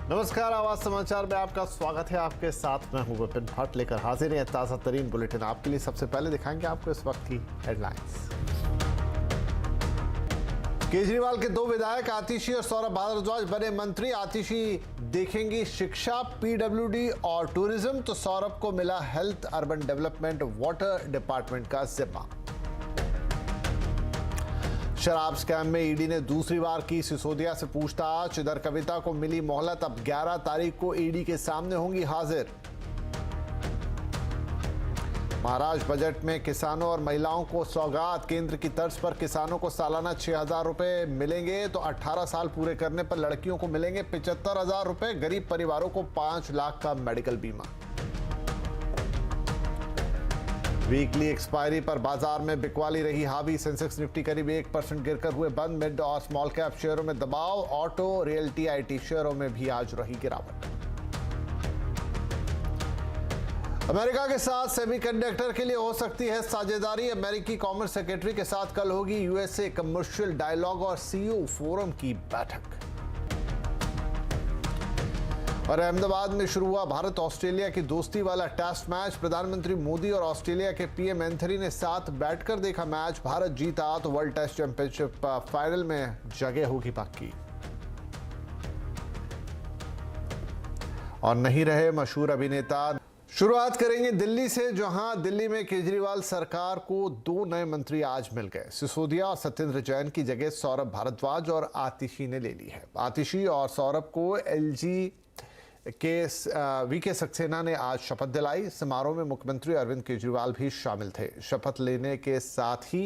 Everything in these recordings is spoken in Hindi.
नमस्कार, आवाज समाचार में आपका स्वागत है। आपके साथ मैं हूं विपिन भट्ट, लेकर हाजिर है ताजा तरीन बुलेटिन आपके लिए। सबसे पहले दिखाएंगे आपको इस वक्त की हेडलाइंस। केजरीवाल के दो विधायक आतिशी और सौरभ भारद्वाज बने मंत्री। आतिशी देखेंगी शिक्षा, पीडब्ल्यूडी और टूरिज्म, तो सौरभ को मिला health, urban development, water department का जिम्मा। शराब स्कैम में ईडी ने दूसरी बार की सिसोदिया से पूछताछ। इधर कविता को मिली मोहलत, अब 11 तारीख को ईडी के सामने होंगी हाजिर। महाराष्ट्र बजट में किसानों और महिलाओं को सौगात। केंद्र की तर्ज पर किसानों को सालाना 6,000 रुपए मिलेंगे, तो 18 साल पूरे करने पर लड़कियों को मिलेंगे 75,000 रुपए। गरीब परिवारों को 5 लाख का मेडिकल बीमा। वीकली एक्सपायरी पर बाजार में बिकवाली रही हावी। सेंसेक्स निफ्टी करीब 1% गिरकर हुए बंद। मिड और स्मॉल कैप शेयरों में दबाव। ऑटो, रियल्टी, आईटी शेयरों में भी आज रही गिरावट। अमेरिका के साथ सेमीकंडक्टर के लिए हो सकती है साझेदारी। अमेरिकी कॉमर्स सेक्रेटरी के साथ कल होगी यूएसए कमर्शियल डायलॉग और सीईओ फोरम की बैठक। और अहमदाबाद में शुरू हुआ भारत ऑस्ट्रेलिया की दोस्ती वाला टेस्ट मैच। प्रधानमंत्री मोदी और ऑस्ट्रेलिया के पीएम एंथनी ने साथ बैठकर देखा मैच। भारत जीता तो वर्ल्ड टेस्ट चैंपियनशिप फाइनल में जगह होगी पक्की। और नहीं रहे मशहूर अभिनेता। शुरुआत करेंगे दिल्ली से, जहां दिल्ली में केजरीवाल सरकार को 2 नए मंत्री आज मिल गए। सिसोदिया और सत्येंद्र जैन की जगह सौरभ भारद्वाज और आतिशी ने ले ली है। आतिशी और सौरभ को एलजी के वीके सक्सेना ने आज शपथ दिलाई। समारोह में मुख्यमंत्री अरविंद केजरीवाल भी शामिल थे। शपथ लेने के साथ ही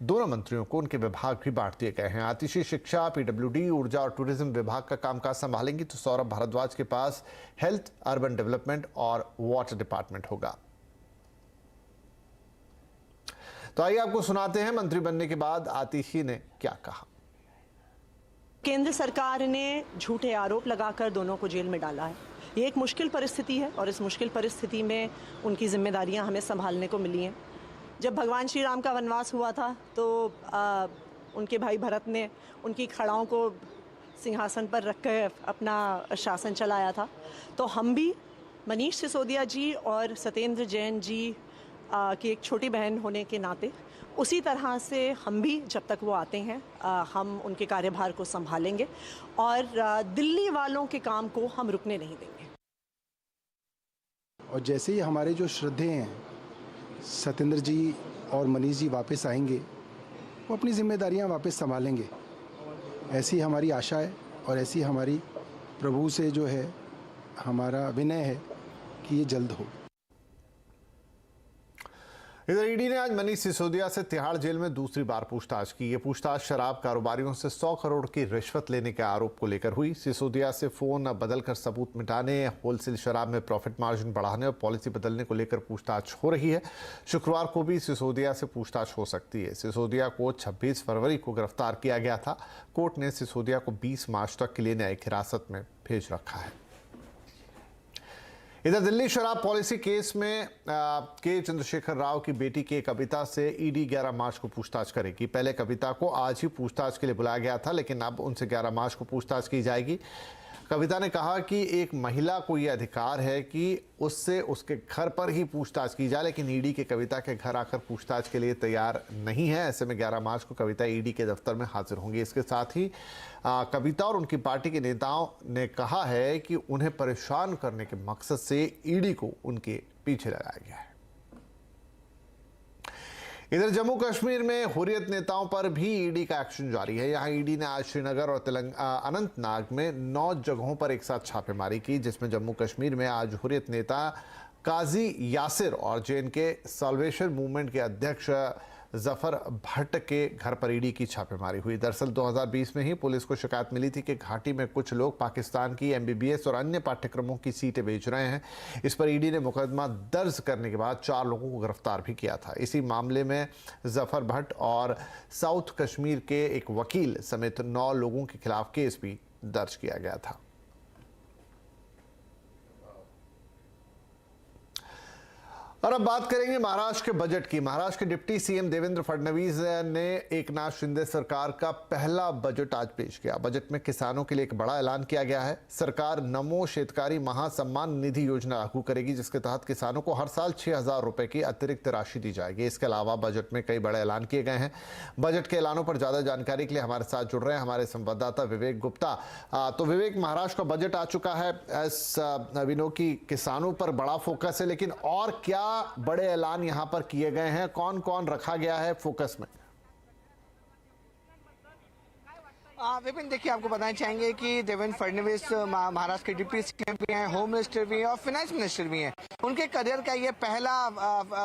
दोनों मंत्रियों को उनके विभाग भी बांट दिए गए हैं। आतिशी शिक्षा, पीडब्ल्यूडी, ऊर्जा और टूरिज्म विभाग का कामकाज संभालेंगी, तो सौरभ भारद्वाज के पास हेल्थ, अर्बन डेवलपमेंट और वाटर डिपार्टमेंट होगा। तो आइए आपको सुनाते हैं मंत्री बनने के बाद आतिशी ने क्या कहा। केंद्र सरकार ने झूठे आरोप लगाकर दोनों को जेल में डाला है। ये एक मुश्किल परिस्थिति है और इस मुश्किल परिस्थिति में उनकी जिम्मेदारियां हमें संभालने को मिली हैं। जब भगवान श्री राम का वनवास हुआ था तो उनके भाई भरत ने उनकी खड़ाओं को सिंहासन पर रख कर अपना शासन चलाया था। तो हम भी मनीष सिसोदिया जी और सत्येंद्र जैन जी की एक छोटी बहन होने के नाते उसी तरह से हम भी जब तक वो आते हैं हम उनके कार्यभार को संभालेंगे और दिल्ली वालों के काम को हम रुकने नहीं देंगे। और जैसे ही हमारे जो श्रद्धेय हैं सत्येंद्र जी और मनीष जी वापस आएंगे, वो अपनी जिम्मेदारियां वापस संभालेंगे, ऐसी हमारी आशा है और ऐसी हमारी प्रभु से जो है हमारा विनय है कि ये जल्द हो। इधर ईडी ने आज मनीष सिसोदिया से तिहाड़ जेल में दूसरी बार पूछताछ की। ये पूछताछ शराब कारोबारियों से 100 करोड़ की रिश्वत लेने के आरोप को लेकर हुई। सिसोदिया से फोन बदलकर सबूत मिटाने, होलसेल शराब में प्रॉफिट मार्जिन बढ़ाने और पॉलिसी बदलने को लेकर पूछताछ हो रही है। शुक्रवार को भी सिसोदिया से पूछताछ हो सकती है। सिसोदिया को 26 फरवरी को गिरफ्तार किया गया था। कोर्ट ने सिसोदिया को 20 मार्च तक के लिए न्यायिक हिरासत में भेज रखा है। इधर दिल्ली शराब पॉलिसी केस में के चंद्रशेखर राव की बेटी के कविता से ईडी 11 मार्च को पूछताछ करेगी। पहले कविता को आज ही पूछताछ के लिए बुलाया गया था, लेकिन अब उनसे 11 मार्च को पूछताछ की जाएगी। कविता ने कहा कि एक महिला को यह अधिकार है कि उससे उसके घर पर ही पूछताछ की जाए, लेकिन ईडी के कविता के घर आकर पूछताछ के लिए तैयार नहीं है। ऐसे में 11 मार्च को कविता ईडी के दफ्तर में हाजिर होंगी। इसके साथ ही कविता और उनकी पार्टी के नेताओं ने कहा है कि उन्हें परेशान करने के मकसद से ईडी को उनके पीछे लगाया गया है। इधर जम्मू कश्मीर में हुर्रियत नेताओं पर भी ईडी का एक्शन जारी है। यहां ईडी ने आज श्रीनगर और अनंतनाग में 9 जगहों पर एक साथ छापेमारी की, जिसमें जम्मू कश्मीर में आज हुर्रियत नेता काजी यासिर और जेएनके साल्वेशन मूवमेंट के अध्यक्ष जफर भट्ट के घर पर ईडी की छापेमारी हुई। दरअसल 2020 में ही पुलिस को शिकायत मिली थी कि घाटी में कुछ लोग पाकिस्तान की एमबीबीएस और अन्य पाठ्यक्रमों की सीटें बेच रहे हैं। इस पर ईडी ने मुकदमा दर्ज करने के बाद 4 लोगों को गिरफ्तार भी किया था। इसी मामले में जफर भट्ट और साउथ कश्मीर के एक वकील समेत 9 लोगों के खिलाफ केस भी दर्ज किया गया था। और अब बात करेंगे महाराष्ट्र के बजट की। महाराष्ट्र के डिप्टी सीएम देवेंद्र फडणवीस ने एकनाथ शिंदे सरकार का पहला बजट आज पेश किया। बजट में किसानों के लिए एक बड़ा ऐलान किया गया है। सरकार नमो शेतकारी महासम्मान निधि योजना लागू करेगी, जिसके तहत किसानों को हर साल 6,000 रुपए की अतिरिक्त राशि दी जाएगी। इसके अलावा बजट में कई बड़े ऐलान किए गए हैं। बजट के ऐलानों पर ज्यादा जानकारी के लिए हमारे साथ जुड़ रहे हैं हमारे संवाददाता विवेक गुप्ता। तो विवेक, महाराष्ट्र का बजट आ चुका है। विनो की किसानों पर बड़ा फोकस है, लेकिन और क्या बड़े ऐलान यहां पर किए गए हैं? कौन कौन रखा गया है फोकस में? विपिन, देखिए, आपको बताना चाहेंगे कि देवेंद्र फडणवीस महाराष्ट्र के डिप्टी सीएम भी हैं, होम मिनिस्टर भी हैं और फाइनेंस मिनिस्टर भी हैं। उनके करियर का ये पहला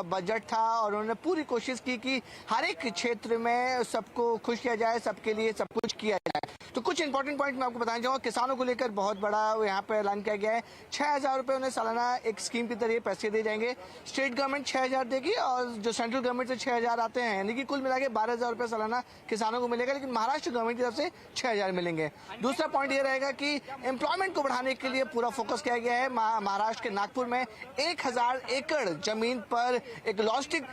बजट था और उन्होंने पूरी कोशिश की कि हर एक क्षेत्र में सबको खुश किया जाए, सबके लिए सब कुछ किया जाए। तो कुछ इंपॉर्टेंट पॉइंट मैं आपको बताना चाहूँगा। किसानों को लेकर बहुत बड़ा यहाँ पर ऐलान किया गया है। 6,000 रुपये उन्हें सालाना एक स्कीम के जरिए पैसे दिए जाएंगे। स्टेट गवर्नमेंट 6,000 देगी और जो सेंट्रल गवर्नमेंट से 6,000 आते हैं, यानी कि कुल मिला के 12,000 रुपये सालाना किसानों को मिलेगा, लेकिन महाराष्ट्र गवर्नमेंट की तरफ से 6,000 मिलेंगे। दूसरा पॉइंट ये रहेगा कि एम्प्लॉयमेंट को बढ़ाने के लिए पूरा फोकस किया गया है। महाराष्ट्र के नागपुर में 1,000 एकड़ जमीन पर एक लॉजिस्टिक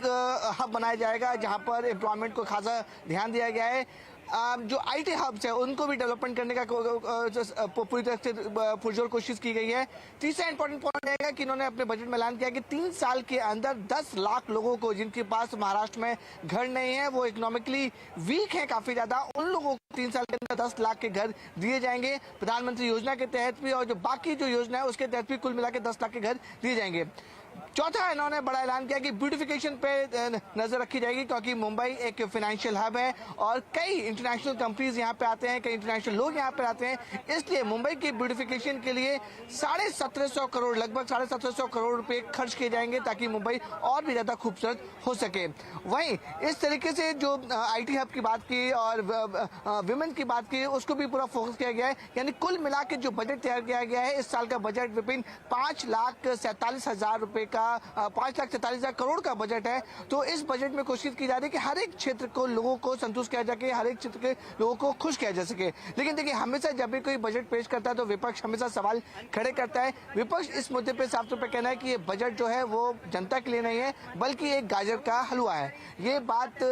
हब बनाया जाएगा, जहां पर एम्प्लॉयमेंट को खासा ध्यान दिया गया है। जो आईटी हब्स है उनको भी डेवलपमेंट करने का पूरी तरह से पुरजोर कोशिश की गई है। तीसरा इंपॉर्टेंट पॉइंट रहेगा कि इन्होंने अपने बजट में ऐलान किया कि 3 साल के अंदर 10 लाख लोगों को जिनके पास महाराष्ट्र में घर नहीं है, वो इकोनॉमिकली वीक है काफी ज्यादा, उन लोगों को 3 साल के अंदर 10 लाख के घर दिए जाएंगे। प्रधानमंत्री योजना के तहत भी और जो बाकी जो योजना है उसके तहत भी कुल मिला के 10 लाख के घर दिए जाएंगे। चौथा, इन्होंने बड़ा ऐलान किया कि ब्यूटिफिकेशन पे नजर रखी जाएगी, क्योंकि मुंबई एक फाइनेंशियल हब है और कई इंटरनेशनल कंपनीज यहाँ पे आते हैं, कई इंटरनेशनल लोग यहाँ पे आते हैं। इसलिए मुंबई की ब्यूटिफिकेशन के लिए 1750 करोड़, लगभग 1750 करोड़ रुपए खर्च किए जाएंगे, ताकि मुंबई और भी ज्यादा खूबसूरत हो सके। वहीं इस तरीके से जो आईटी हब की बात की और विमेन की बात की, उसको भी पूरा फोकस किया गया है। यानी कुल मिला के जो बजट तैयार किया गया है, इस साल का बजट विपिन 5,47,000 रुपए का 5,47,000 करोड़ का बजट है। तो इस बजट में कोशिश की जा रही है कि हर एक क्षेत्र को लोगों को संतुष्ट किया जा सके, हर एक क्षेत्र के लोगों को खुश किया जा सके। लेकिन देखिए, हमेशा जब भी कोई बजट पेश करता है तो विपक्ष हमेशा सवाल खड़े करता है। विपक्ष इस मुद्दे पे साफ तौर पे कहना है कि ये बजट जो है वो जनता के लिए नहीं है, बल्कि एक गाजर का हलवा है। ये बात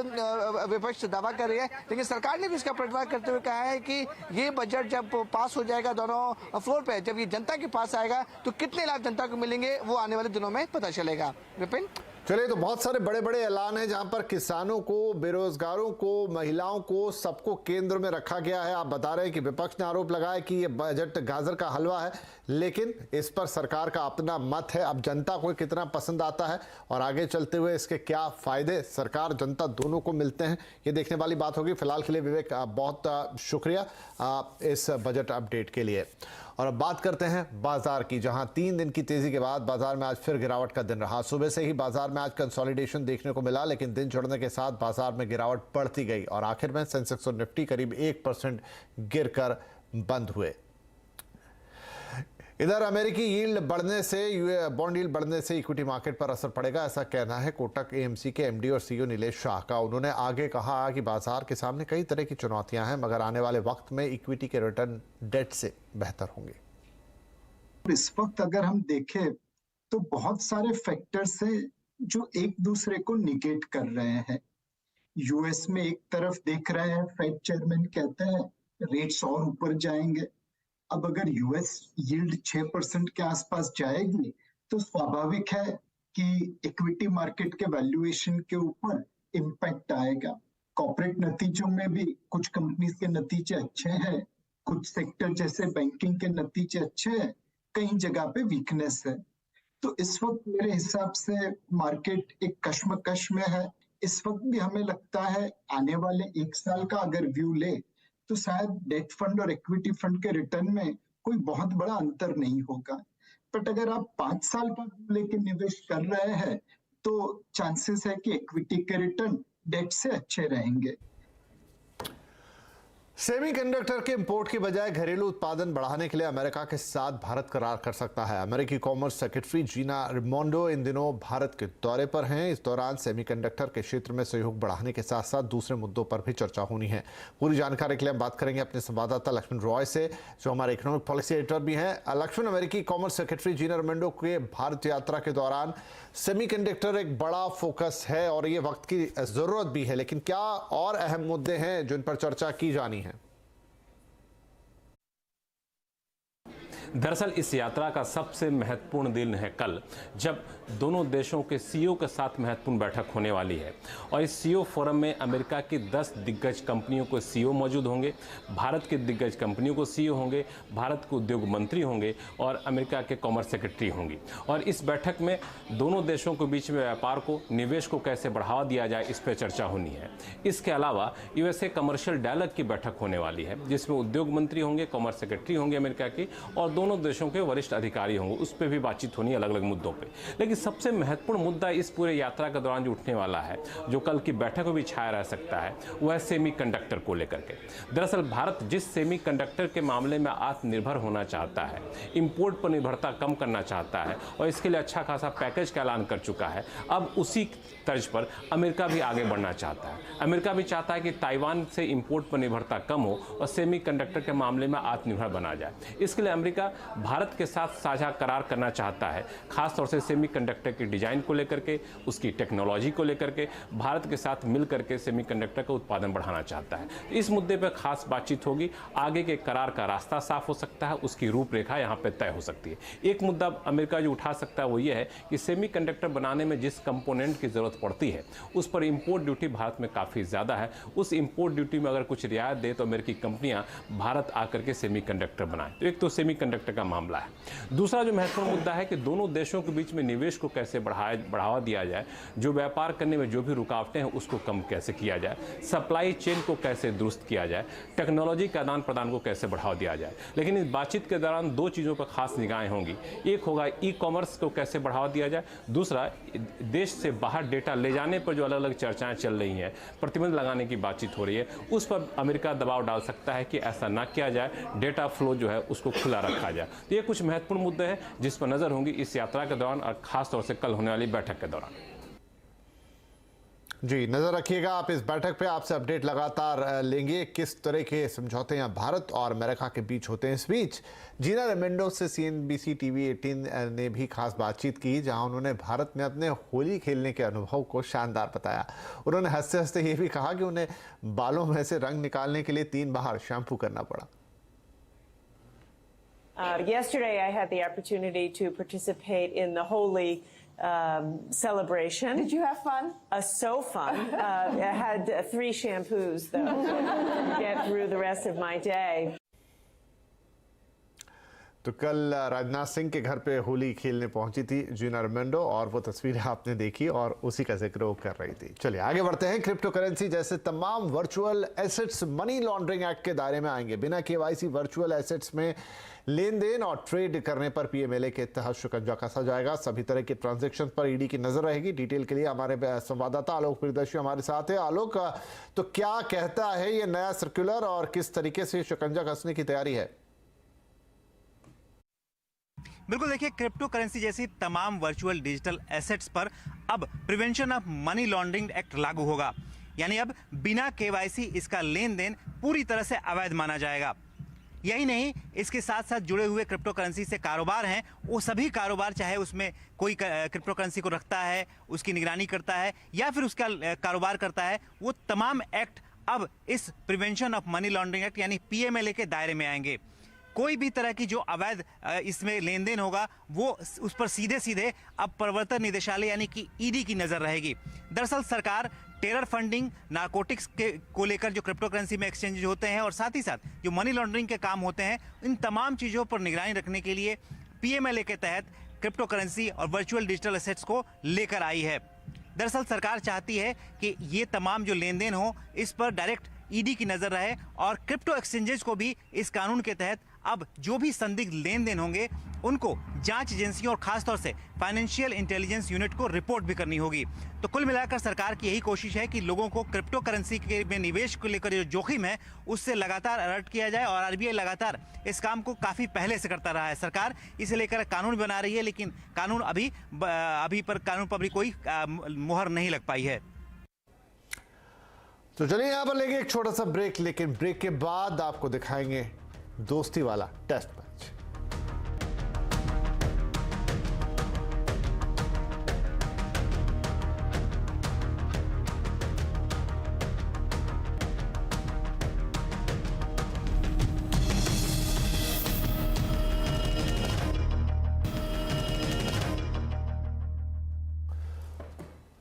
विपक्ष दावा कर रही है, लेकिन सरकार ने भी इसका पलटवार करते हुए कहा है कि ये बजट जब पास हो जाएगा दोनों फ्लोर पे, जब ये जनता के पास आएगा तो कितने लाभ जनता को मिलेंगे वो आने वाले दिनों में पता चलेगा। विपिन, चलिए, तो बहुत सारे बड़े बड़े ऐलान हैं जहां पर किसानों को, बेरोजगारों को, महिलाओं को, सबको केंद्र में रखा गया है। आप बता रहे हैं कि विपक्ष ने आरोप लगाया कि ये बजट गाजर का हलवा है, लेकिन इस पर सरकार का अपना मत है। अब जनता को कितना पसंद आता है और आगे चलते हुए इसके क्या फायदे सरकार जनता दोनों को मिलते हैं, ये देखने वाली बात होगी। फिलहाल के लिए विवेक, बहुत शुक्रिया इस बजट अपडेट के लिए। और अब बात करते हैं बाजार की, जहां 3 दिन की तेजी के बाद बाजार में आज फिर गिरावट का दिन रहा। सुबह से ही बाजार में आज कंसोलिडेशन देखने को मिला, लेकिन दिन चढ़ने के साथ बाजार में गिरावट बढ़ती गई और आखिर में सेंसेक्स और निफ्टी करीब 1% गिरकर बंद हुए। इधर अमेरिकी यील्ड बढ़ने से, बॉन्ड यील्ड बढ़ने से इक्विटी मार्केट पर असर पड़ेगा, ऐसा कहना है कोटक एएमसी के एमडी और सीईओ नीलेश शाह का। उन्होंने आगे कहा कि बाजार के सामने कई तरह की चुनौतियां हैं, मगर आने वाले वक्त में इक्विटी के रिटर्न डेट से बेहतर होंगे। इस वक्त अगर हम देखें तो बहुत सारे फैक्टर्स हैं जो एक दूसरे को निगेट कर रहे हैं। यूएस में एक तरफ देख रहे हैं, फेड चेयरमैन कहते हैं रेट्स और ऊपर जाएंगे। अब अगर यूएस यील्ड 6% के आसपास जाएगी तो स्वाभाविक है कि इक्विटी मार्केट के वैल्यूएशन के ऊपर इम्पैक्ट आएगा। कॉर्पोरेट नतीजों में भी कुछ कंपनीज के नतीजे अच्छे हैं, कुछ सेक्टर जैसे बैंकिंग के नतीजे अच्छे हैं, कई जगह पे वीकनेस है। तो इस वक्त मेरे हिसाब से मार्केट एक कश्मकश में है। इस वक्त भी हमें लगता है आने वाले 1 साल का अगर व्यू ले तो शायद डेट फंड और इक्विटी फंड के रिटर्न में कोई बहुत बड़ा अंतर नहीं होगा। बट अगर आप 5 साल का लेके निवेश कर रहे हैं तो चांसेस है कि इक्विटी के रिटर्न डेट से अच्छे रहेंगे। सेमीकंडक्टर के इंपोर्ट की बजाय घरेलू उत्पादन बढ़ाने के लिए अमेरिका के साथ भारत करार कर सकता है। अमेरिकी कॉमर्स सेक्रेटरी जीना रेमोंडो इन दिनों भारत के दौरे पर हैं। इस दौरान सेमीकंडक्टर के क्षेत्र में सहयोग बढ़ाने के साथ साथ दूसरे मुद्दों पर भी चर्चा होनी है। पूरी जानकारी के लिए हम बात करेंगे अपने संवाददाता लक्ष्मण रॉय से, जो हमारे इकोनॉमिक पॉलिसी एडिटर भी हैं। लक्ष्मण, अमेरिकी कॉमर्स सेक्रेटरी जीना रेमोंडो के भारत यात्रा के दौरान सेमीकंडक्टर एक बड़ा फोकस है और ये वक्त की जरूरत भी है, लेकिन क्या और अहम मुद्दे हैं जिन पर चर्चा की जानी है? दरअसल इस यात्रा का सबसे महत्वपूर्ण दिन है कल, जब दोनों देशों के सीईओ के साथ महत्वपूर्ण बैठक होने वाली है। और इस सीईओ फोरम में अमेरिका की 10 दिग्गज कंपनियों के सीईओ मौजूद होंगे, भारत के दिग्गज कंपनियों को सीईओ होंगे, भारत के उद्योग मंत्री होंगे और अमेरिका के कॉमर्स सेक्रेटरी होंगी। और इस बैठक में दोनों देशों के बीच में व्यापार को, निवेश को कैसे बढ़ावा दिया जाए, इस पर चर्चा होनी है। इसके अलावा यूएसए कमर्शियल डायलॉग की बैठक होने वाली है, जिसमें उद्योग मंत्री होंगे, कॉमर्स सेक्रेटरी होंगे अमेरिका की, और दोनों देशों के वरिष्ठ अधिकारी होंगे। उस पर भी बातचीत होनी है अलग अलग मुद्दों पे। लेकिन सबसे महत्वपूर्ण मुद्दा इस पूरे यात्रा के दौरान जो उठने वाला है, जो कल की बैठक में भी छाया रह सकता है, वह है सेमीकंडक्टर को लेकर के। दरअसल भारत जिस सेमीकंडक्टर के मामले में आत्मनिर्भर होना चाहता है, इंपोर्ट पर निर्भरता कम करना चाहता है और इसके लिए अच्छा खासा पैकेज का ऐलान कर चुका है, अब उसी तर्ज पर अमेरिका भी आगे बढ़ना चाहता है। अमेरिका भी चाहता है कि ताइवान से इंपोर्ट पर निर्भरता कम हो और सेमीकंडक्टर के मामले में आत्मनिर्भर बना जाए। इसके लिए अमेरिका भारत के साथ साझा करार करना चाहता है, खासतौर से सेमीकंडक्टर की डिजाइन को लेकर के, उसकी टेक्नोलॉजी को लेकर के भारत के साथ मिल करके सेमीकंडक्टर का उत्पादन बढ़ाना चाहता है। इस मुद्दे पर खास बातचीत होगी। आगे के करार का रास्ता साफ हो सकता है, उसकी रूपरेखा यहाँ पे तय हो सकती है। एक मुद्दा अमेरिका जो उठा सकता है वो ये है कि सेमीकंडक्टर बनाने में जिस कंपोनेंट की जरूरत पड़ती है उस पर इंपोर्ट ड्यूटी भारत में काफी ज्यादा है। उस इंपोर्ट ड्यूटी में अगर कुछ रियायत दे तो अमेरिकी कंपनियां भारत आकर के सेमीकंडक्टर बनाएं। तो एक तो सेमीकंडक्टर का मामला है। दूसरा जो महत्वपूर्ण मुद्दा है कि दोनों देशों के बीच में निवेश को कैसे बढ़ावा दिया जाए, जो व्यापार करने में जो भी रुकावटें हैं उसको कम कैसे किया जाए, सप्लाई चेन को कैसे दुरुस्त किया जाए, टेक्नोलॉजी के आदान प्रदान को कैसे बढ़ावा दिया जाए। लेकिन इस बातचीत के दौरान दो चीज़ों पर खास निगाहें होंगी। एक होगा ई कॉमर्स को कैसे बढ़ावा दिया जाए, दूसरा देश से बाहर डेटा ले जाने पर जो अलग अलग चर्चाएं चल रही हैं, प्रतिबंध लगाने की बातचीत हो रही है, उस पर अमेरिका दबाव डाल सकता है कि ऐसा ना किया जाए, डेटा फ्लो जो है उसको खुला रखा जाए। तो ये कुछ महत्वपूर्ण मुद्दे हैं जिस पर नजर होंगी इस यात्रा के दौरान और खास तौर से कल होने वाली बैठक के दौरान। जी, नजर रखिएगा आप इस बैठक पे, आपसे अपडेट लगातार लेंगे किस तरह के समझौते यहाँ भारत और अमेरिका के बीच होते हैं। इस बीच जीना रेमोंडो से CNBC TV 18 ने भी खास बातचीत की, जहां उन्होंने भारत में अपने होली खेलने के अनुभव को शानदार बताया। उन्होंने हंसते हंसते ये भी कहा कि उन्हें बालों में से रंग निकालने के लिए 3 बार शैम्पू करना पड़ा। Yesterday, I had the opportunity to participate in the Holi celebration. Did you have fun? So fun. I had 3 shampoos, though, to get through the rest of my day. तो कल राजनाथ सिंह के घर पे होली खेलने पहुंची थी जीना रेमोंडो और वो तस्वीरें आपने देखी और उसी का जिक्र वो कर रही थी। चलिए आगे बढ़ते हैं। क्रिप्टो करेंसी जैसे तमाम virtual assets money laundering act के दायरे में आएंगे। बिना KYC वर्चुअल एसेट्स में लेन देन और ट्रेड करने पर PMLA के तहत शिकंजा कसा जाएगा। सभी तरह के ट्रांजैक्शन पर ED की नजर रहेगी। डिटेल के लिए हमारे संवाददाता आलोक प्रियदर्शी हमारे साथ है। आलोक, तो क्या कहता है ये नया सर्कुलर और किस तरीके से शिकंजा कसने की तैयारी है? बिल्कुल, देखिए, क्रिप्टो करेंसी जैसी तमाम वर्चुअल डिजिटल एसेट्स पर अब prevention of money laundering act लागू होगा। यानी अब बिना KYC इसका लेन देन पूरी तरह से अवैध माना जाएगा। यही नहीं, इसके साथ साथ जुड़े हुए क्रिप्टो करेंसी से कारोबार हैं, वो सभी कारोबार, चाहे उसमें कोई क्रिप्टो करेंसी को रखता है, उसकी निगरानी करता है या फिर उसका कारोबार करता है, वो तमाम एक्ट अब इस prevention of money laundering act यानी PMLA के दायरे में आएंगे। कोई भी तरह की जो अवैध इसमें लेन देन होगा वो उस पर सीधे सीधे अब प्रवर्तन निदेशालय यानी कि ED की नजर रहेगी। दरअसल सरकार टेरर फंडिंग, नारकोटिक्स को लेकर जो क्रिप्टो करेंसी में एक्सचेंज होते हैं और साथ ही साथ जो मनी लॉन्ड्रिंग के काम होते हैं, इन तमाम चीज़ों पर निगरानी रखने के लिए PMLA के तहत क्रिप्टो करेंसी और वर्चुअल डिजिटल एसेट्स को लेकर आई है। दरअसल सरकार चाहती है कि ये तमाम जो लेन देन हो, इस पर डायरेक्ट ईडी की नजर रहे और क्रिप्टो एक्सचेंजेस को भी इस कानून के तहत अब जो भी संदिग्ध लेन देन होंगे उनको जांच एजेंसियों और खासतौर से फाइनेंशियल इंटेलिजेंस यूनिट को रिपोर्ट भी करनी होगी। तो कुल मिलाकर सरकार की यही कोशिश है कि लोगों को क्रिप्टो करेंसी के में निवेश को लेकर जो जोखिम है उससे लगातार अलर्ट किया जाए और आरबीआई लगातार इस काम को काफी पहले से करता रहा है। सरकार इसे लेकर कानून बना रही है, लेकिन कानून अभी कानून पर भी कोई मुहर नहीं लग पाई है। तो चलिए यहां पर लेंगे एक छोटा सा ब्रेक, लेकिन ब्रेक के बाद आपको दिखाएंगे दोस्ती वाला टेस्ट मैच।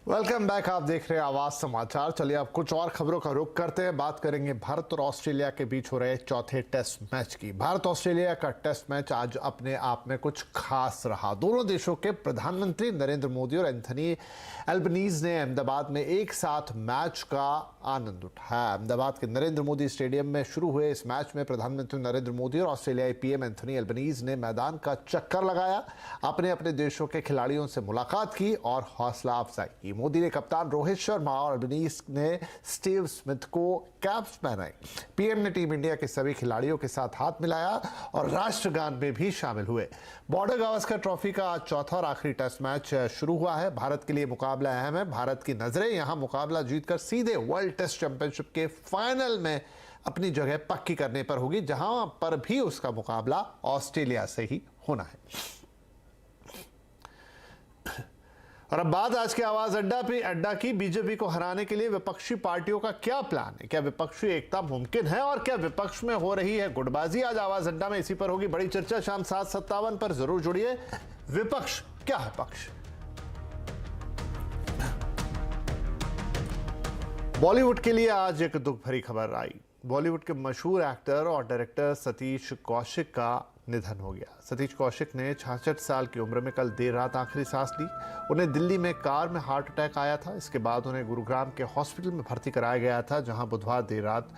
वेलकम बैक, आप देख रहे हैं आवाज समाचार। चलिए अब कुछ और खबरों का रुख करते हैं। बात करेंगे भारत और ऑस्ट्रेलिया के बीच हो रहे चौथे टेस्ट मैच की। भारत ऑस्ट्रेलिया का टेस्ट मैच आज अपने आप में कुछ खास रहा। दोनों देशों के प्रधानमंत्री नरेंद्र मोदी और एंथनी एल्बनीज ने अहमदाबाद में एक साथ मैच का आनंद उठाया। अहमदाबाद के नरेंद्र मोदी स्टेडियम में शुरू हुए इस मैच में प्रधानमंत्री नरेंद्र मोदी और ऑस्ट्रेलियाई पीएम एंथनी एल्बनीज ने मैदान का चक्कर लगाया, अपने अपने देशों के खिलाड़ियों से मुलाकात की और हौसला अफजाई की। मोदी ने कप्तान रोहित शर्मा और एल्बनीज ने स्टीव स्मिथ को कैप्स पहनाई। पीएम ने टीम इंडिया के सभी खिलाड़ियों के साथ हाथ मिलाया और राष्ट्रगान में भी शामिल हुए। बॉर्डर गावस्कर ट्रॉफी का आज चौथा और आखिरी टेस्ट मैच शुरू हुआ है। भारत के लिए मुकाबला अहम है। भारत की नजरें यहां मुकाबला जीतकर सीधे वर्ल्ड टेस्ट चैंपियनशिप के फाइनल में अपनी जगह पक्की करने पर होगी, जहां पर भी उसका मुकाबला ऑस्ट्रेलिया से ही होना है। और अब बात आज के आवाज अड्डा की। बीजेपी को हराने के लिए विपक्षी पार्टियों का क्या प्लान है? क्या विपक्षी एकता मुमकिन है और क्या विपक्ष में हो रही है गुटबाजी? आज आवाज अड्डा में इसी पर होगी बड़ी चर्चा। शाम 7:57 पर जरूर जुड़िए। विपक्ष क्या है पक्ष? बॉलीवुड के लिए आज एक दुख भरी खबर आई। बॉलीवुड के मशहूर एक्टर और डायरेक्टर सतीश कौशिक का निधन हो गया। सतीश कौशिक ने 66 साल की उम्र में कल देर रात आखिरी सांस ली। उन्हें दिल्ली में कार में हार्ट अटैक आया था। इसके बाद उन्हें गुरुग्राम के हॉस्पिटल में भर्ती कराया गया था, जहां बुधवार देर रात